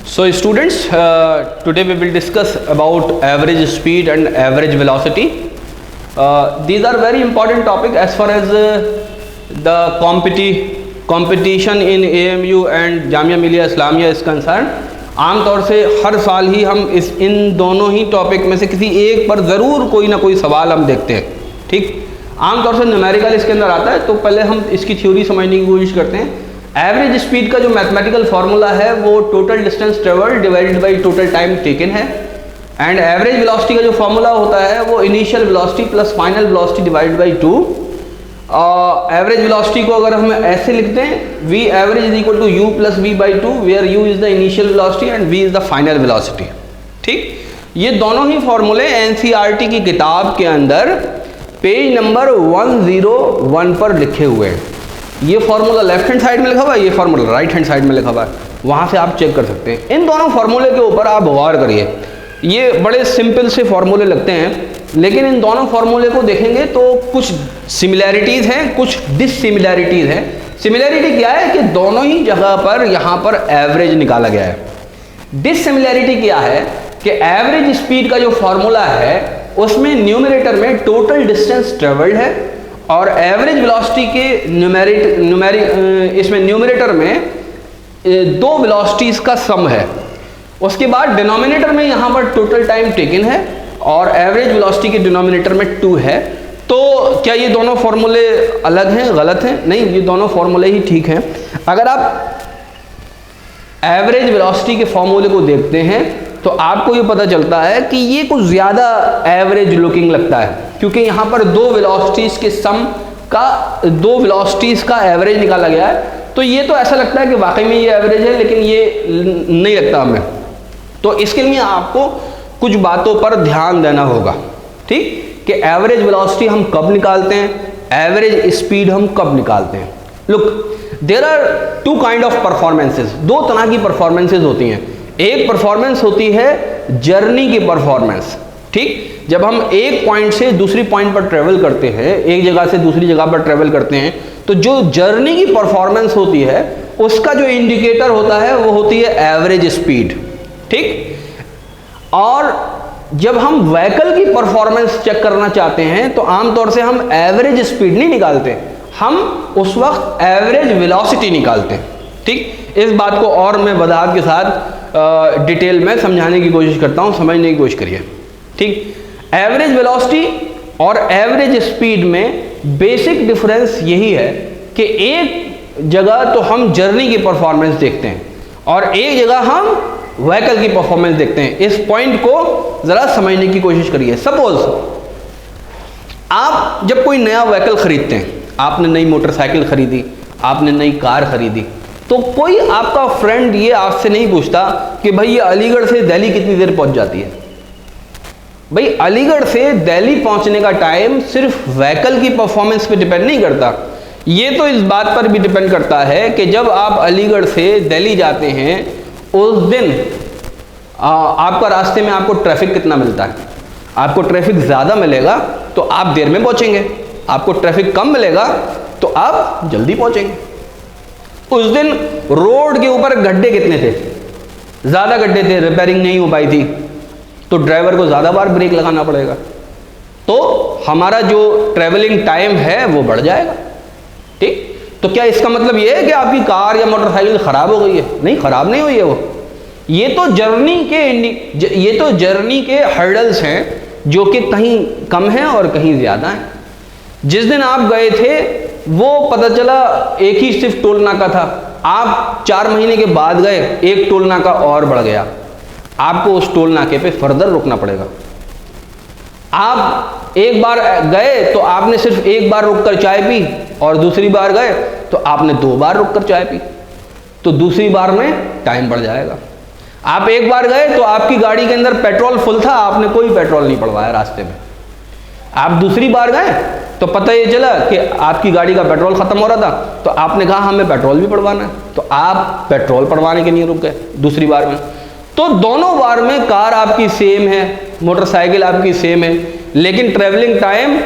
So students, today we will discuss about average speed and average velocity. These are very important topic as far as the competition in AMU and Jamia Millia Islamia is concerned. आम तौर से हर साल ही हम इन दोनों ही topic में से किसी एक पर ज़रूर कोई ना कोई सवाल हम देखते हैं। ठीक, आम तौर से न्यूमेरिकल इसके अंदर आता है, तो पहले हम इसकी थ्योरी समझने की कोशिश करते हैं। एवरेज स्पीड का जो मैथमेटिकल फार्मूला है वो total distance travelled divided by total time taken है, एंड एवरेज वेलोसिटी का जो फार्मूला होता है वो initial velocity plus final velocity divided by 2। Average velocity को अगर हम ऐसे लिखते हैं, V average is equal to U plus V by 2, where U is the initial velocity and V is the final velocity. ठीक, ये दोनों ही फॉर्मूले एनसीईआरटी की किताब के अंदर पेज नंबर 101 पर लिखे हुए हैं। ये फार्मूला लेफ्ट हैंड साइड में लिखा हुआ है, ये फार्मूला राइट हैंड साइड में लिखा हुआ है, वहाँ से आप चेक कर सकते हैं। इन दोनों फार्मूले के ऊपर आप गौर करिए, ये बड़े सिंपल से फार्मूले लगते हैं, लेकिन इन दोनों फार्मूले को देखेंगे तो कुछ सिमिलैरिटीज़ हैं, कुछ डिससिमिलैरिटीज़ हैं। सिमिलैरिटी क्या है कि दोनों ही जगह पर यहाँ पर एवरेज निकाला गया है। डिससिमिलैरिटी क्या है कि एवरेज स्पीड का जो फार्मूला है उसमें न्यूमरेटर में टोटल डिस्टेंस ट्रेवल्ड है और एवरेज वेलोसिटी के इसमें न्यूमरेटर में दो वेलोसिटीज़ का सम है। उसके बाद डिनोमिनेटर में यहाँ पर टोटल टाइम टेकन है और एवरेज वेलोसिटी के डिनोमिनेटर में 2 है। तो क्या ये दोनों फार्मूले अलग हैं, गलत हैं? नहीं, ये दोनों फार्मूले ही ठीक हैं। अगर आप एवरेज वेलोसिटी के फार्मूले को देखते हैं तो आपको ये पता चलता है कि ये कुछ ज़्यादा एवरेज लुकिंग लगता है, क्योंकि यहाँ पर दो वेलोसिटीज़ के सम का, दो वेलोसिटीज़ का एवरेज निकाला गया है। तो ये तो ऐसा लगता है कि वाकई में ये एवरेज है, लेकिन ये नहीं लगता हमें। तो इसके लिए आपको कुछ बातों पर ध्यान देना होगा। ठीक, कि एवरेज वेलोसिटी हम कब निकालते हैं, एवरेज स्पीड हम कब निकालते हैं। Look, there are two kind of performances, दो तरह की परफॉर्मेंसेस होती हैं। एक परफॉर्मेंस होती है जर्नी की परफॉर्मेंस। ठीक, जब हम एक पॉइंट से दूसरी पॉइंट पर ट्रेवल करते हैं, एक जगह से दूसरी जगह पर ट्रेवल करते हैं, तो जो जर्नी की परफॉर्मेंस होती है उसका जो इंडिकेटर होता है वो होती है एवरेज स्पीड। ठीक, और जब हम व्हीकल की परफॉर्मेंस चेक करना चाहते हैं तो आमतौर से हम एवरेज स्पीड नहीं निकालते, हम उस वक्त एवरेज वेलोसिटी निकालते हैं। ठीक, इस बात को और मैं वजाहत के साथ डिटेल में समझाने की कोशिश करता हूँ, समझने की कोशिश करिए। ठीक, एवरेज वेलोसिटी और एवरेज स्पीड में बेसिक डिफरेंस यही है कि एक जगह तो हम जर्नी की परफॉर्मेंस देखते हैं और एक जगह हम व्हीकल की परफॉर्मेंस देखते हैं। इस पॉइंट को ज़रा समझने की कोशिश करिए। सपोज आप जब कोई नया व्हीकल खरीदते हैं, आपने नई मोटरसाइकिल खरीदी, आपने नई कार खरीदी, तो कोई आपका फ्रेंड ये आपसे नहीं पूछता कि भाई ये अलीगढ़ से दिल्ली कितनी देर पहुंच जाती है। भाई अलीगढ़ से दिल्ली पहुंचने का टाइम सिर्फ व्हीकल की परफॉर्मेंस पे डिपेंड नहीं करता, ये तो इस बात पर भी डिपेंड करता है कि जब आप अलीगढ़ से दिल्ली जाते हैं उस दिन आपका रास्ते में आपको ट्रैफिक कितना मिलता है। आपको ट्रैफिक ज़्यादा मिलेगा तो आप देर में पहुंचेंगे, आपको ट्रैफिक कम मिलेगा तो आप जल्दी पहुंचेंगे। उस दिन रोड के ऊपर गड्ढे कितने थे? ज़्यादा गड्ढे थे, रिपेयरिंग नहीं हो पाई थी, तो ड्राइवर को ज़्यादा बार ब्रेक लगाना पड़ेगा, तो हमारा जो ट्रैवलिंग टाइम है वो बढ़ जाएगा। ठीक, तो क्या इसका मतलब ये है कि आपकी कार या मोटरसाइकिल ख़राब हो गई है? नहीं, ख़राब नहीं हुई है वो। ये तो जर्नी के हर्डल्स हैं जो कि कहीं कम हैं और कहीं ज़्यादा हैं। जिस दिन आप गए थे वो पता चला एक ही सिर्फ टोल नाका था, आप 4 महीने के बाद गए, एक टोल नाका और बढ़ गया, आपको उस टोल नाके पे फर्दर रुकना पड़ेगा। आप एक बार गए तो आपने सिर्फ एक बार रुककर चाय पी, और दूसरी बार गए तो आपने 2 बार रुककर चाय पी, तो दूसरी बार में टाइम बढ़ जाएगा। आप एक बार गए तो आपकी गाड़ी के अंदर पेट्रोल फुल था, आपने कोई पेट्रोल नहीं पड़वाया रास्ते में। आप दूसरी बार गए तो पता ये चला कि आपकी गाड़ी का पेट्रोल ख़त्म हो रहा था, तो आपने कहा हमें पेट्रोल भी पड़वाना है, तो आप पेट्रोल पड़वाने के लिए रुक गए दूसरी बार में। तो दोनों बार में कार आपकी सेम है, मोटरसाइकिल आपकी सेम है, लेकिन ट्रैवलिंग टाइम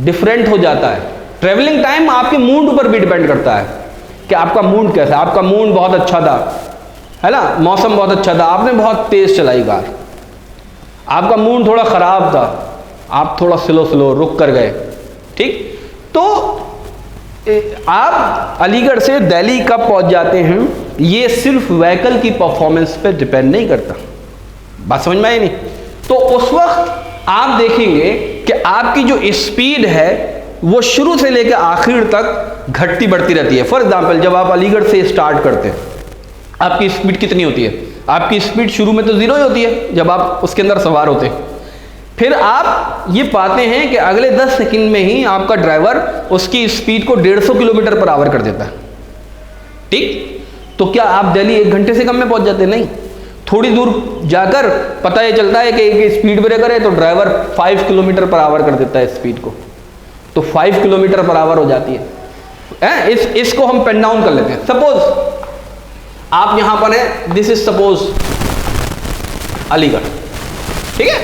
डिफरेंट हो जाता है। ट्रैवलिंग टाइम आपके मूड पर भी डिपेंड करता है कि आपका मूड कैसा है। आपका मूड बहुत अच्छा था है ना, मौसम बहुत अच्छा था, आपने बहुत तेज़ चलाई कार, आपका मूड थोड़ा ख़राब था, आप थोड़ा स्लो रुक कर गए, ठीक, तो आप अलीगढ़ से दिल्ली कब पहुंच जाते हैं, ये सिर्फ व्हीकल की परफॉर्मेंस पे डिपेंड नहीं करता। बात समझ में आई नहीं? तो उस वक्त आप देखेंगे कि आपकी जो स्पीड है वो शुरू से लेकर आखिर तक घटती बढ़ती रहती है। फॉर एग्जाम्पल, जब आप अलीगढ़ से स्टार्ट करते हैं, आपकी स्पीड कितनी होती है? आपकी स्पीड शुरू में तो ज़ीरो ही होती है जब आप उसके अंदर सवार होते हैं। फिर आप ये पाते हैं कि अगले 10 सेकंड में ही आपका ड्राइवर उसकी स्पीड को 150 किलोमीटर पर आवर कर देता है, ठीक। तो क्या आप दिल्ली 1 घंटे से कम में पहुंच जाते? नहीं, थोड़ी दूर जाकर पता ये चलता है कि एक स्पीड ब्रेकर है तो ड्राइवर 5 किलोमीटर पर आवर कर देता है स्पीड को, तो 5 किलोमीटर पर आवर हो जाती है। इसको हम पेन डाउन कर लेते हैं। सपोज आप यहां पर हैं, दिस इज सपोज अलीगढ़, ठीक है,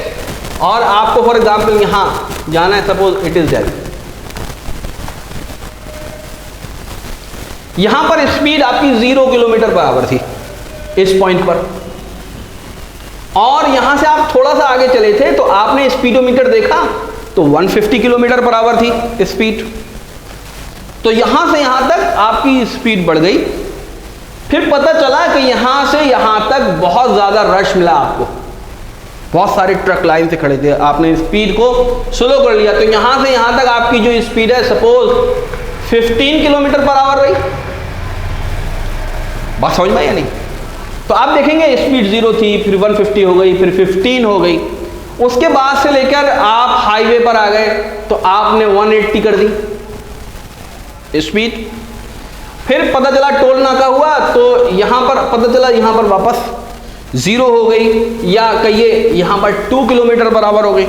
और आपको फॉर एग्जाम्पल यहां जाना है, सपोज इट इज दिल्ली। यहां पर स्पीड आपकी 0 किलोमीटर पर आवर थी इस पॉइंट पर, और यहां से आप थोड़ा सा आगे चले थे तो आपने स्पीडोमीटर देखा तो 150 किलोमीटर पर आवर थी स्पीड। तो यहां से यहां तक आपकी स्पीड बढ़ गई। फिर पता चला कि यहां से यहां तक बहुत ज्यादा रश मिला आपको, बहुत सारे ट्रक लाइन से खड़े थे, आपने स्पीड को स्लो कर लिया, तो यहां से यहां तक आपकी जो स्पीड है सपोज 15 किलोमीटर पर आवर रही। बात समझ में आई या नहीं? तो आप देखेंगे स्पीड 0 थी, फिर 150 हो गई, फिर 15 हो गई, उसके बाद से लेकर आप हाईवे पर आ गए तो आपने 180 कर दी स्पीड। फिर पता चला टोल नाका हुआ तो यहां पर पता चला यहां पर वापस 0 हो गई, या कहिए यहां पर 2 किलोमीटर पर आवर हो गई।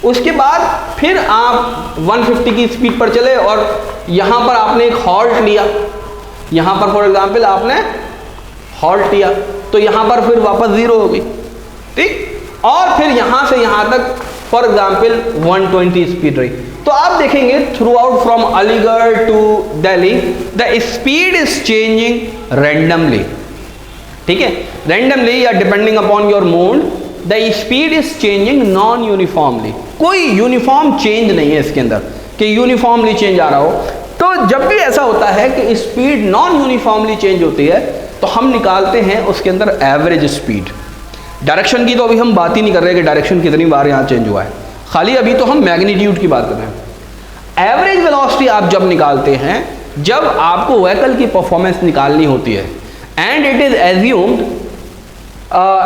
उसके बाद फिर आप 150 की स्पीड पर चले और यहां पर आपने एक हॉल्ट लिया, यहां पर फॉर एग्जांपल आपने हॉल्ट लिया तो यहां पर फिर वापस 0 हो गई, ठीक, और फिर यहां से यहां तक फॉर एग्जांपल 120 स्पीड रही। तो आप देखेंगे throughout from Aligarh to Delhi the speed is changing randomly, ठीक है, रैंडमली या depending upon your mood the speed is changing non uniformly. कोई यूनिफॉर्म चेंज नहीं है इसके अंदर कि यूनिफॉर्मली चेंज आ रहा हो। तो जब भी ऐसा होता है कि स्पीड नॉन यूनिफॉर्मली चेंज होती है तो हम निकालते हैं उसके अंदर एवरेज स्पीड। डायरेक्शन की तो अभी हम बात ही नहीं कर रहे कि डायरेक्शन कितनी बार यहाँ चेंज हुआ है, खाली अभी तो हम मैग्नीट्यूड की बात कर रहे हैं। एवरेज वेलोसिटी आप जब निकालते हैं, जब आपको व्हीकल की परफॉर्मेंस निकालनी होती है, and it is assumed,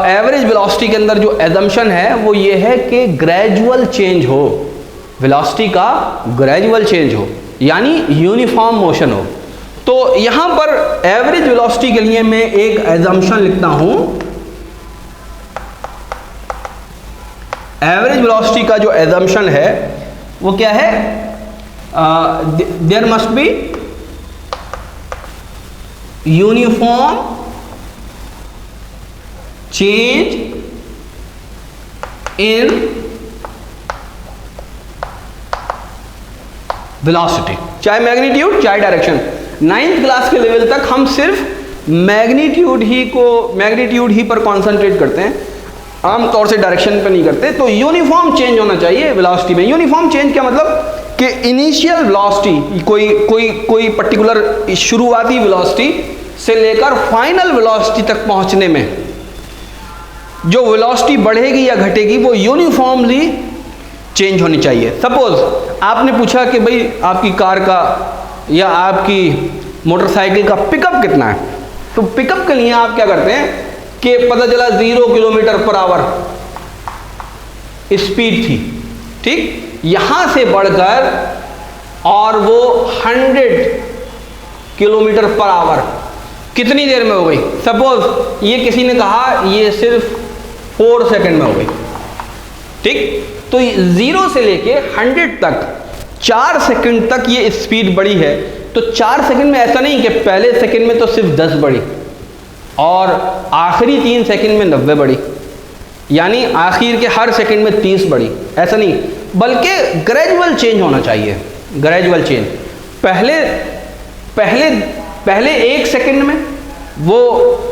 average velocity के अंदर जो एजम्पशन है वो ये है कि ग्रेजुअल चेंज हो, वेलोसिटी का ग्रेजुअल चेंज हो, यानी यूनिफॉर्म मोशन हो। तो यहां पर एवरेज वेलोसिटी के लिए मैं एक एजम्पशन लिखता हूं। एवरेज वेलोसिटी का जो एजम्पशन है वो क्या है? There must be uniform change in velocity, चाहे मैग्नीट्यूड चाहे डायरेक्शन। 9th क्लास के लेवल तक हम सिर्फ मैग्नीट्यूड ही पर कॉन्सेंट्रेट करते हैं, आमतौर से डायरेक्शन पर नहीं करते। तो यूनिफॉर्म चेंज होना चाहिए वेलोसिटी में। यूनिफॉर्म चेंज क्या मतलब कि इनिशियल वेलोसिटी, कोई पर्टिकुलर शुरुआती वेलोसिटी से लेकर फाइनल वेलोसिटी तक पहुंचने में जो वेलोसिटी बढ़ेगी या घटेगी वो यूनिफॉर्मली चेंज होनी चाहिए। सपोज आपने पूछा कि भाई आपकी कार का या आपकी मोटरसाइकिल का पिकअप कितना है, तो पिकअप के लिए आप क्या करते हैं कि पता चला 0 किलोमीटर पर आवर स्पीड थी, ठीक, यहां से बढ़कर और वो 100 किलोमीटर पर आवर कितनी देर में हो गई? सपोज ये किसी ने कहा ये सिर्फ 4 सेकंड में हो गई, ठीक। तो 0 से लेके 100 तक 4 सेकंड तक ये स्पीड बढ़ी है। तो 4 सेकंड में ऐसा नहीं कि पहले सेकंड में तो सिर्फ 10 बढ़ी और आखिरी 3 सेकंड में 90 बढ़ी, यानी आखिर के हर सेकंड में 30 बढ़ी, ऐसा नहीं, बल्कि ग्रेजुअल चेंज होना चाहिए। ग्रेजुअल चेंज पहले 1 सेकंड में वो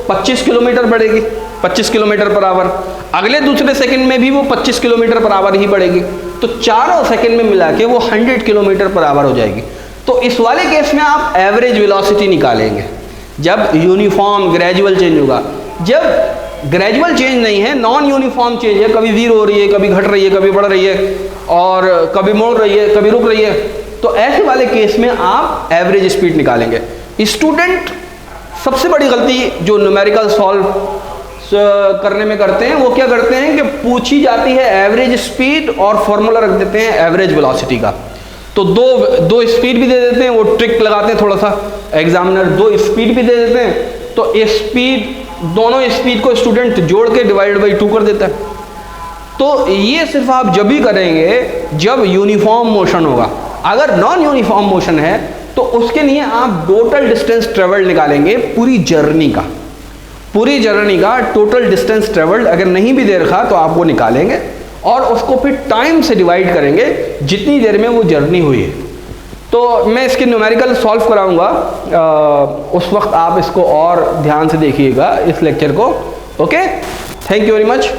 25 किलोमीटर बढ़ेगी, 25 किलोमीटर पर आवर। अगले दूसरे सेकंड में भी वो 25 किलोमीटर पर आवर ही बढ़ेगी, तो चारों सेकंड में मिला के वो 100 किलोमीटर पर आवर हो जाएगी। तो इस वाले केस में आप एवरेज वेलोसिटी निकालेंगे जब यूनिफॉर्म ग्रेजुअल चेंज होगा। जब ग्रेजुअल चेंज नहीं है, नॉन यूनिफॉर्म चेंज है, कभी 0 हो रही है, कभी घट रही है, कभी बढ़ रही है, और कभी मोड़ रही है, कभी रुक रही है, तो ऐसे वाले केस में आप एवरेज स्पीड निकालेंगे। स्टूडेंट सबसे बड़ी गलती जो न्यूमेरिकल सॉल्व करने में करते हैं, वो क्या करते हैं कि पूछी जाती है एवरेज स्पीड और फॉर्मूला रख देते हैं एवरेज वेलोसिटी का, तो दो स्पीड भी दे देते हैं, वो ट्रिक लगाते हैं थोड़ा सा एग्जामिनर, 2 स्पीड भी दे देते हैं, तो स्पीड दोनों स्पीड को स्टूडेंट जोड़ के डिवाइड बाई 2 कर देता है। तो ये सिर्फ आप जब ही करेंगे जब यूनिफॉर्म मोशन होगा। अगर नॉन यूनिफॉर्म मोशन है तो उसके लिए आप टोटल डिस्टेंस ट्रेवल्ड निकालेंगे, पूरी जर्नी का टोटल डिस्टेंस ट्रेवल्ड अगर नहीं भी दे रखा तो आप वो निकालेंगे और उसको फिर टाइम से डिवाइड करेंगे जितनी देर में वो जर्नी हुई है। तो मैं इसके न्यूमेरिकल सॉल्व कराऊंगा, उस वक्त आप इसको और ध्यान से देखिएगा इस लेक्चर को। Okay, thank you very much.